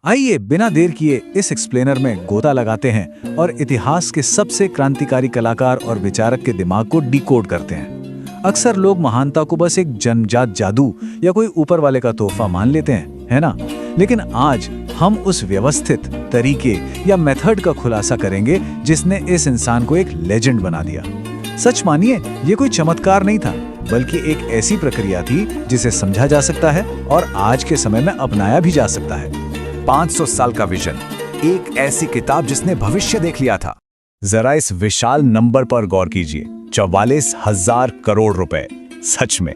आइए बिना देर किए इस एक्सप्लेनर में गोता लगाते हैं और इतिहास के सबसे क्रांतिकारी कलाकार और विचारक के दिमाग को डिकोड करते हैं। अक्सर लोग महानता को बस एक जन्मजात जादू या कोई ऊपर वाले का तोहफा मान लेते हैं, है ना? लेकिन आज हम उस व्यवस्थित तरीके या मेथड का खुलासा करेंगे जिसने इस इंसान को एक लेजेंड बना दिया। सच मानिए, ये कोई चमत्कार नहीं था, बल्कि एक ऐसी प्रक्रिया थी जिसे समझा जा सकता है और आज के समय में अपनाया भी जा सकता है। 500 साल का विजन, एक ऐसी किताब जिसने भविष्य देख लिया था। जरा इस विशाल नंबर पर गौर कीजिए, 44,000 करोड़ रुपए। सच में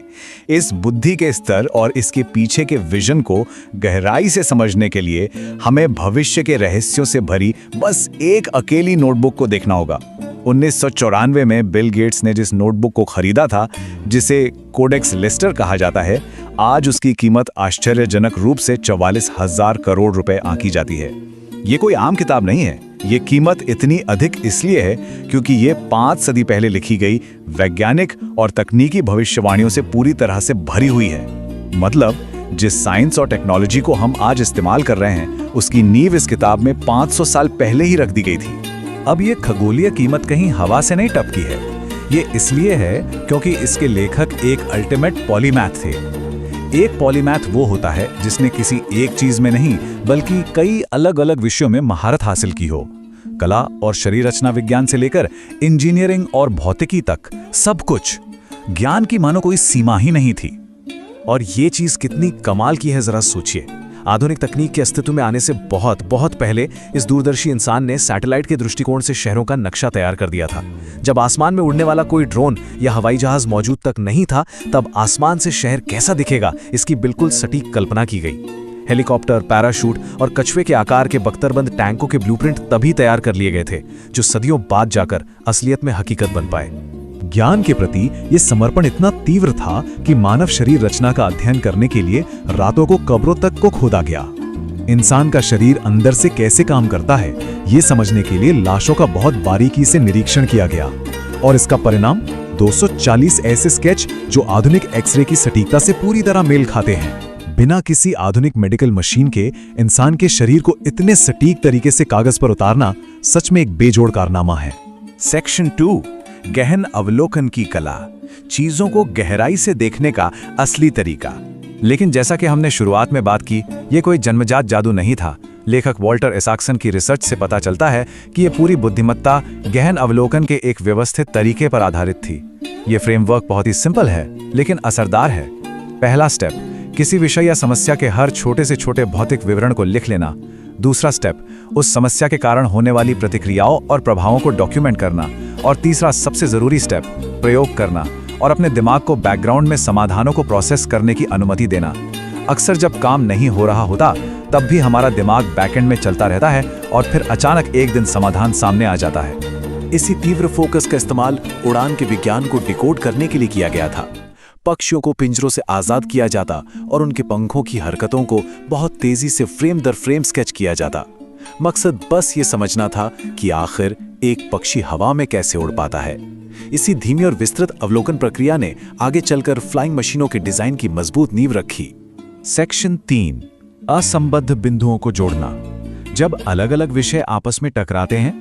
इस बुद्धि के स्तर और इसके पीछे के विजन को गहराई से समझने के लिए हमें भविष्य के रहस्यों से भरी बस एक अकेली नोटबुक को देखना होगा। 1994 में बिल गेट्स ने जिस नोटबुक को खरीदा था, जिसे कोडेक्स लिस्टर कहा जाता है, आज उसकी कीमत आश्चर्यजनक रूप से 44,000 करोड़ रुपए आंकी जाती है। ये कोई आम किताब नहीं है। ये कीमत इतनी अधिक इसलिए है क्योंकि ये 5 सदी पहले लिखी गई वैज्ञानिक और तकनीकी भविष्यवाणियों से पूरी तरह से भरी हुई है। मतलब जिस साइंस और टेक्नोलॉजी को हम आज इस्तेमाल कर रहे हैं, उसकी नींव इस किताब में 500 साल पहले ही रख दी गई थी। अब ये खगोलीय कीमत कहीं हवा से नहीं टपकी है। ये इसलिए है क्योंकि इसके लेखक एक अल्टीमेट पॉलीमैथ थे। एक पॉलीमैथ वो होता है जिसने किसी एक चीज में नहीं बल्कि कई अलग अलग विषयों में महारत हासिल की हो। कला और शरीर रचना विज्ञान से लेकर इंजीनियरिंग और भौतिकी तक सब कुछ। ज्ञान की मानो कोई सीमा ही नहीं थी। और ये चीज कितनी कमाल की है, जरा सोचिए। आधुनिक तकनीक के अस्तित्व में आने से बहुत बहुत पहले इस दूरदर्शी इंसान ने सैटेलाइट के दृष्टिकोण से शहरों का नक्शा तैयार कर दिया था। जब आसमान में उड़ने वाला कोई ड्रोन या हवाई जहाज मौजूद तक नहीं था, तब आसमान से शहर कैसा दिखेगा, इसकी बिल्कुल सटीक कल्पना की गई। हेलीकॉप्टर, पैराशूट और कछुए के आकार के बख्तरबंद टैंकों के ब्लूप्रिंट तभी तैयार कर लिए गए थे, जो सदियों बाद जाकर असलियत में हकीकत बन पाए। ज्ञान के प्रति ये समर्पण इतना तीव्र था कि मानव शरीर रचना का अध्ययन करने के लिए रातों को कब्रों तक को खोदा गया। इंसान का शरीर अंदर से कैसे काम करता है, ये समझने के लिए लाशों का बहुत बारीकी से निरीक्षण किया गया। और इसका परिणाम 240 ऐसे स्केच जो आधुनिक एक्सरे की सटीकता से पूरी तरह मेल खाते हैं। बिना किसी आधुनिक मेडिकल मशीन के इंसान के शरीर को इतने सटीक तरीके से कागज पर उतारना सच में एक बेजोड़ कारनामा है। सेक्शन 2, गहन अवलोकन की कला, चीजों को गहराई से देखने का असली तरीका। लेकिन जैसा कि हमने शुरुआत में बात की, ये कोई जन्मजात जादू नहीं था। लेखक वॉल्टर इसाक्सन की रिसर्च से पता चलता है कि ये पूरी बुद्धिमत्ता गहन अवलोकन के एक व्यवस्थित तरीके पर आधारित थी। ये फ्रेमवर्क बहुत ही सिंपल है लेकिन असरदार है। पहला स्टेप, किसी विषय या समस्या के हर छोटे से छोटे भौतिक विवरण को लिख लेना। दूसरा स्टेप, उस समस्या के कारण होने वाली प्रतिक्रियाओं और प्रभावों को डॉक्यूमेंट करना। और तीसरा सबसे जरूरी स्टेप, प्रयोग करना और अपने दिमाग को बैकग्राउंड में समाधानों को प्रोसेस करने की अनुमति देना। अक्सर जब काम नहीं हो रहा होता, तब भी हमारा दिमाग बैकएंड में चलता रहता है और फिर अचानक एक दिन समाधान सामने आ जाता है। इसी तीव्र फोकस का इस्तेमाल उड़ान के विज्ञान को डिकोड करने के लिए किया गया था। पक्षियों को पिंजरों से आजाद किया जाता और उनके पंखों की हरकतों को बहुत तेजी से फ्रेम दर फ्रेम स्केच किया जाता। मकसद बस ये समझना था कि आखिर एक पक्षी हवा में कैसे उड़ पाता है। इसी धीमी और विस्तृत अवलोकन प्रक्रिया ने आगे चलकर फ्लाइंग मशीनों के डिजाइन की मजबूत नींव रखी। सेक्शन 3, असंबद्ध बिंदुओं को जोड़ना। जब अलग अलग विषय आपस में टकराते हैं,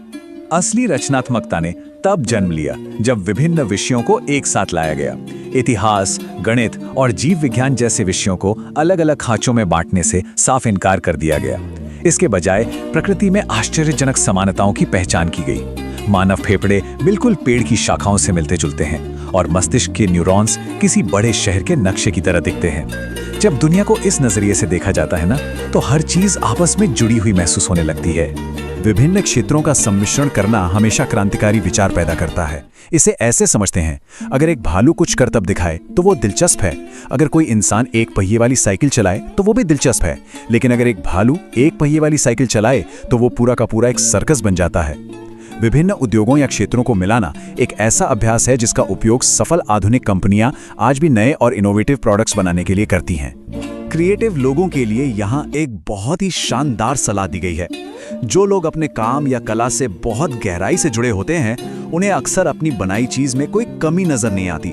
असली रचनात्मकता ने तब जन्म लिया जब विभिन्न विषयों को एक साथ लाया गया। इतिहास, गणित और जीव विज्ञान जैसे विषयों को अलग अलग खांचों में बांटने से साफ इनकार कर दिया गया। इसके बजाय प्रकृति में आश्चर्यजनक समानताओं की पहचान की गई। मानव फेफड़े बिल्कुल पेड़ की शाखाओं से मिलते जुलते हैं और मस्तिष्क के न्यूरॉन्स किसी बड़े शहर के नक्शे की तरह दिखते हैं। जब दुनिया को इस नजरिए से देखा जाता है ना, तो हर चीज आपस में जुड़ी हुई महसूस होने लगती है। विभिन्न क्षेत्रों का सम्मिश्रण करना हमेशा क्रांतिकारी विचार पैदा करता है। इसे ऐसे समझते हैं, अगर एक भालू कुछ करतब दिखाए तो वो दिलचस्प है। अगर कोई इंसान एक पहिए वाली साइकिल चलाए तो वो भी दिलचस्प है। लेकिन अगर एक भालू एक पहिए वाली साइकिल चलाए तो वो पूरा का पूरा एक सर्कस बन जाता है। विभिन्न उद्योगों या क्षेत्रों को मिलाना एक ऐसा अभ्यास है जिसका उपयोग सफल आधुनिक कंपनियां आज भी नए और इनोवेटिव प्रोडक्ट्स बनाने के लिए करती हैं। क्रिएटिव लोगों के लिए यहाँ एक बहुत ही शानदार सलाह दी गई है। जो लोग अपने काम या कला से बहुत गहराई से जुड़े होते हैं, उन्हें अक्सर अपनी बनाई चीज में कोई कमी नजर नहीं आती,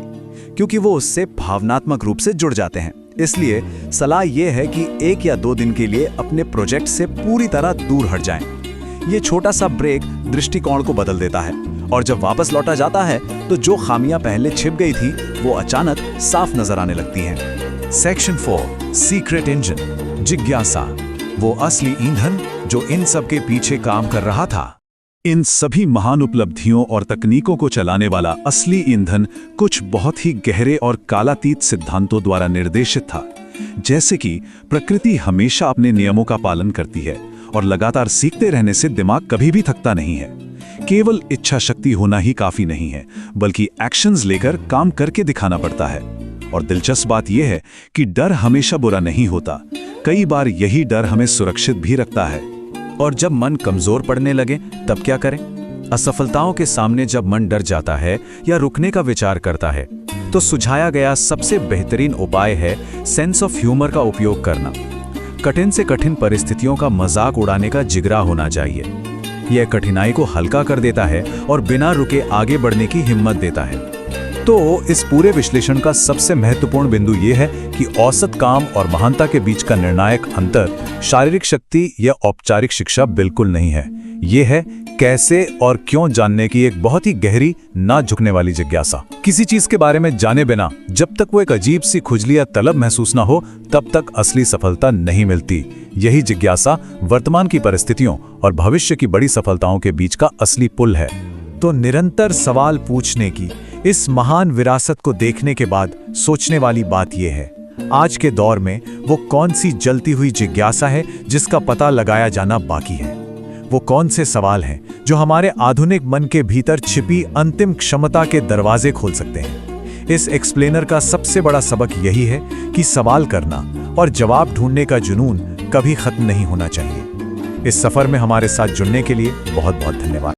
क्योंकि वो उससे भावनात्मक रूप से जुड़ जाते हैं। इसलिए सलाह यह है कि 1 या 2 दिन के लिए अपने प्रोजेक्ट से पूरी तरह दूर हट जाएं। ये छोटा सा ब्रेक दृष्टिकोण को बदल देता है और जब वापस लौटा जाता है तो जो खामियां पहले छिप गई थी वो अचानक साफ नजर आने लगती हैं। सेक्शन 4 सीक्रेट इंजन जिज्ञासा, वो असली ईंधन जो इन सब के पीछे काम कर रहा था। इन सभी महान उपलब्धियों और तकनीकों को चलाने वाला असली ईंधन कुछ बहुत ही गहरे और कालातीत सिद्धांतों द्वारा निर्देशित था। जैसे कि प्रकृति हमेशा अपने नियमों का पालन करती है और लगातार सीखते रहने से दिमाग कभी भी थकता नहीं है। केवल इच्छा शक्ति होना ही काफी नहीं है, बल्कि एक्शंस लेकर काम करके दिखाना पड़ता है। और दिलचस्प बात यह है कि डर हमेशा बुरा नहीं होता, कई बार यही डर हमें सुरक्षित भी रखता है। और जब मन कमजोर पड़ने लगे तब क्या करें? असफलताओं के सामने जब मन डर जाता है या रुकने का विचार करता है तो सुझाया गया सबसे बेहतरीन उपाय है सेंस ऑफ ह्यूमर का उपयोग करना। कठिन से कठिन परिस्थितियों का मजाक उड़ाने का जिगरा होना चाहिए। यह कठिनाई को हल्का कर देता है और बिना रुके आगे बढ़ने की हिम्मत देता है। तो इस पूरे विश्लेषण का सबसे महत्वपूर्ण बिंदु यह है कि औसत काम और महानता के बीच का निर्णायक अंतर शारीरिक शक्ति या औपचारिक शिक्षा बिल्कुल नहीं है। यह है कैसे और क्यों जानने की एक बहुत ही गहरी, ना झुकने वाली जिज्ञासा। किसी चीज के बारे में जाने बिना जब तक वो एक अजीब सी खुजली या तलब महसूस ना हो तब तक असली सफलता नहीं मिलती। यही जिज्ञासा वर्तमान की परिस्थितियों और भविष्य की बड़ी सफलताओं के बीच का असली पुल है। तो निरंतर सवाल पूछने की इस महान विरासत को देखने के बाद सोचने वाली बात यह है, आज के दौर में वो कौन सी जलती हुई जिज्ञासा है जिसका पता लगाया जाना बाकी है? वो कौन से सवाल हैं जो हमारे आधुनिक मन के भीतर छिपी अंतिम क्षमता के दरवाजे खोल सकते हैं? इस एक्सप्लेनर का सबसे बड़ा सबक यही है कि सवाल करना और जवाब ढूंढने का जुनून कभी खत्म नहीं होना चाहिए। इस सफर में हमारे साथ जुड़ने के लिए बहुत बहुत धन्यवाद।